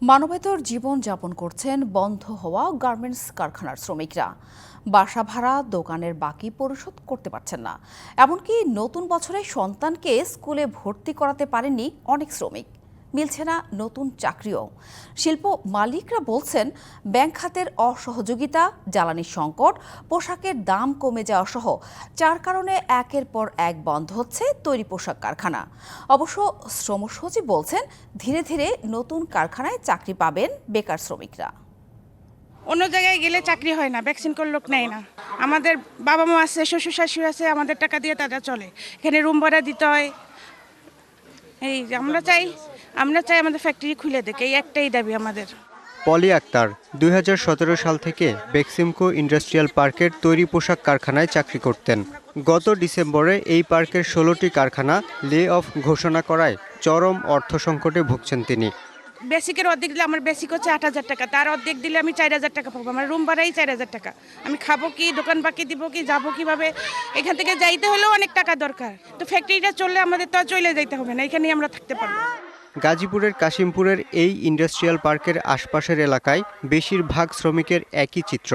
মানবেতর জীবন যাপন করছেন বন্ধ হওয়া গার্মেন্টস কারখানার শ্রমিকরা। বাসা ভাড়া, দোকানের বাকি পরিশোধ করতে পারছেন না। এমনকি নতুন বছরে সন্তানকে স্কুলে ভর্তি করাতে পারেননি অনেক শ্রমিক। মিলছে না নতুন চাকরিও। শিল্প মালিকরা বলছেন, ব্যাংক খাতের অসহযোগিতা, জ্বালানি সংকট, পোশাকের দাম কমে যাওয়া সহ 4 কারণে একের পর এক বন্ধ হচ্ছে তৈরি পোশাক কারখানা। অবশ্য শ্রম সচিব বলছেন, ধীরে ধীরে নতুন কারখানায় চাকরি পাবেন বেকার শ্রমিকরা। অন্য জায়গায় গেলে চাকরি হয় না, ভ্যাকসিন করে লোক নেয় না। আমাদের বাবা মা আছে, শ্বশুর শাশুড়ি আছে, আমাদের টাকা দিয়ে তারা চলে। এখানে রুম ভাড়া দিতে হয়। এই আমরা চাই আমাদের ফ্যাক্টরি খুলে দেখ, এই একটাই দাবি আমাদের। পলি আক্তার 2017 সাল থেকে বেক্সিমকো ইন্ডাস্ট্রিয়াল পার্কের তৈরি পোশাক কারখানায় চাকরি করতেন। গত ডিসেম্বরে এই পার্কের 16টি কারখানা লে অফ ঘোষণা করায় চরম অর্থ সংকটে ভুগছেন তিনি। বেসিকের অর্ধেক দিলে আমার বেসিক হচ্ছে 8,000 টাকা, তার অর্ধেক দিলে আমি 4,000 টাকা পাবো। আমার রুম ভাড়াই 4,000 টাকা। আমি খাবো কি, দোকান বাকি দিব কি, যাবো কিভাবে? এখান থেকে যাইতে হলেও অনেক টাকা দরকার। তো ফ্যাক্টরিটা চললে আমাদের তো আর চলে যাইতে হবে না, এখানেই আমরা থাকতে পারবো। গাজীপুরের কাশিমপুরের এই ইন্ডাস্ট্রিয়াল পার্কের আশপাশের এলাকায় বেশিরভাগ শ্রমিকের একই চিত্র।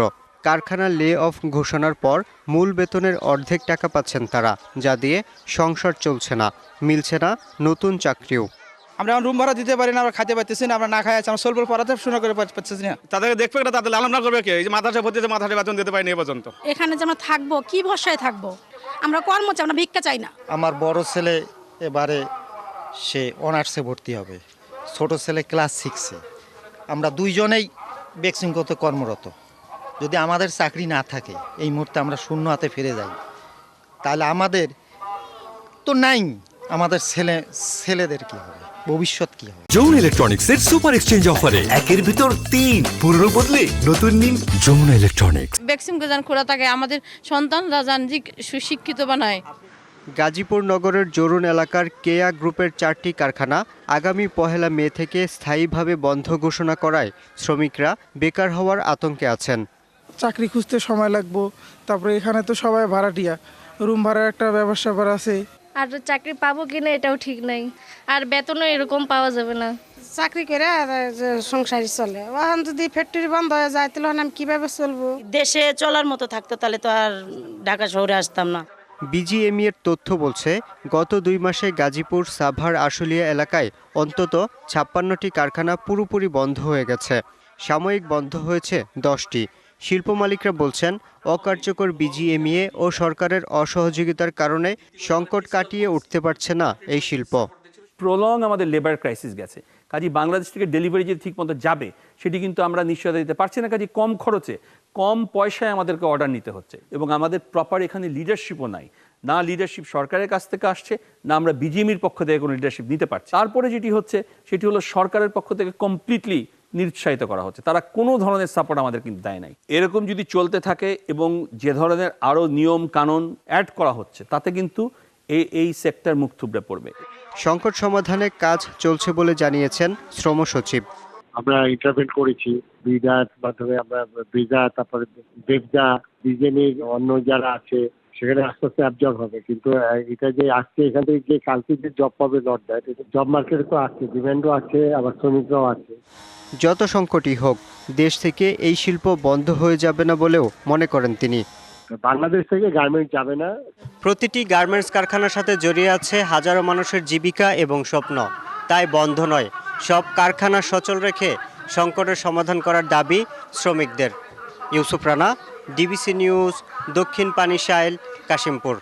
কারখানা লে অফ ঘোষণার পর মূল বেতনের অর্ধেক টাকা পাচ্ছেন তারা, যা দিয়ে সংসার চলছে না। মিলছে না নতুন চাকরিও। আমরা রুম ভাড়া দিতে পারি না, আমরা খাইতে পারতেছি না, আমরা না খাই আছি, আমরা সোলপুর পড়াতে শোনা করে পারতেছি না। তাদেরকে দেখবে না, তাদের লালন না করবে কে? এই যে মাদ্রাসা ভর্তিতে মাদ্রাসা বেতন দিতে পারিনি এ পর্যন্ত। এখানে যে আমরা থাকবো, কি ভরসায় থাকবো? আমরা কর্ম চাই, আমরা ভিক্ষা চাই না। আমার বড় ছেলে এবারে সে অনার্সে ভর্তি হবে, ছোট ছেলে ক্লাস 6-এ। আমরা দুইজনেই বেক্সিমকোতে কর্মরত। যদি আমাদের চাকরি না থাকে, এই মুহূর্তে আমরা শূন্য হাতে ফিরে যাই, তাহলে আমাদের তো নাই, আমাদের ছেলেদের কি হবে, ভবিষ্যৎ কি হবে? যমুনা ইলেকট্রনিক্সের সুপার এক্সচেঞ্জ অফারে 1-এর ভিতর 3 পুরনো বদলে নতুন নিন যমুনা ইলেকট্রনিক্স। বেক্সিমকো যান খোলা থাকে, আমাদের সন্তানরা যান সুশিক্ষিত বানায়। গাজীপুর নগরের জরুন এলাকার কেয়া গ্রুপের 4টি কারখানা আগামী 1 মে থেকে স্থায়ীভাবে বন্ধ ঘোষণা করায় শ্রমিকরা বেকার হওয়ার আতঙ্কে আছেন। চাকরি খুঁজতে সময় লাগবো, তারপরে এখানে তো সবাই ভাড়াটিয়া, রুম ভাড়ার একটা ব্যবস্থা করা আছে। আর চাকরি পাবো কিনা এটাও ঠিক নাই, আর বেতনও এরকম পাওয়া যাবে না। চাকরি করে সংসারই চলে। এখন যদি ফ্যাক্টরি বন্ধ হয়ে যায়, তাহলে আমি কিভাবে চলবো? দেশে চলার মতো থাকতো, তাহলে তো আর ঢাকা শহরে আসতাম না। বিজিএমই এর তথ্য বলছে, গত 2 মাসে গাজীপুর সাভার আশুলিয়া এলাকায় অন্তত 56টি কারখানা পুরোপুরি বন্ধ হয়ে গেছে। সাময়িক বন্ধ হয়েছে 10টি। শিল্প মালিকরা বলছেন, অকার্যকর বিজিএমইএ ও সরকারের অসহযোগিতার কারণে সংকট কাটিয়ে উঠতে পারছে না এই শিল্প। প্রলং আমাদের লেবার ক্রাইসিস গেছে। কাজে বাংলাদেশ থেকে ডেলিভারি যে ঠিকমতো যাবে সেটি কিন্তু আমরা নিশ্চয়তা দিতে পারছি না। কাজে কম খরচে, কম পয়সায় আমাদেরকে অর্ডার নিতে হচ্ছে, এবং আমাদের প্রপার এখানে লিডারশিপও নাই। না লিডারশিপ সরকারের কাছ থেকে আসছে, না আমরা বিজিএমইর পক্ষ থেকে কোনো লিডারশিপ নিতে পারছি। তারপরে যেটি হচ্ছে সেটি হলো সরকারের পক্ষ থেকে কমপ্লিটলি নিরুৎসাহিত করা হচ্ছে, তারা কোনো ধরনের সাপোর্ট আমাদের কিন্তু দেয় নাই। এরকম যদি চলতে থাকে এবং যে ধরনের আরও নিয়ম কানুন অ্যাড করা হচ্ছে, তাতে কিন্তু এই সেক্টর মুখ থুবড়ে পড়বে। সংকট সমাধানে কাজ চলছে বলে জানিয়েছেন শ্রম সচিব। আমরা ইন্টারভেন করেছি বিদার মাধ্যমে, আমরা বিজা, তারপরে দেবজা, বিজেনির অন্য যারা আছে সেখানে আস্তে আস্তে অ্যাবজর্ব হবে। কিন্তু এটা যে আসছে এখান থেকে যে কালকে যে জব পাবে নট দ্যাট, জব মার্কেটে তো আছে, ডিমান্ডও আছে, আবার শ্রমিকরাও আছে। যত সংকটই হোক, দেশ থেকে এই শিল্প বন্ধ হয়ে যাবে না বলেও মনে করেন তিনি। বাংলাদেশ থেকে গার্মেন্টস যাবে না। প্রতিটি গার্মেন্টস কারখানার সাথে জড়িয়ে আছে হাজারো মানুষের জীবিকা এবং স্বপ্ন। তাই বন্ধ নয়, সব কারখানা সচল রেখে সংকটের সমাধান করার দাবি শ্রমিকদের। ইউসুফ রানা, ডিবিসি নিউজ, দক্ষিণ পানিশাইল, কাশিমপুর।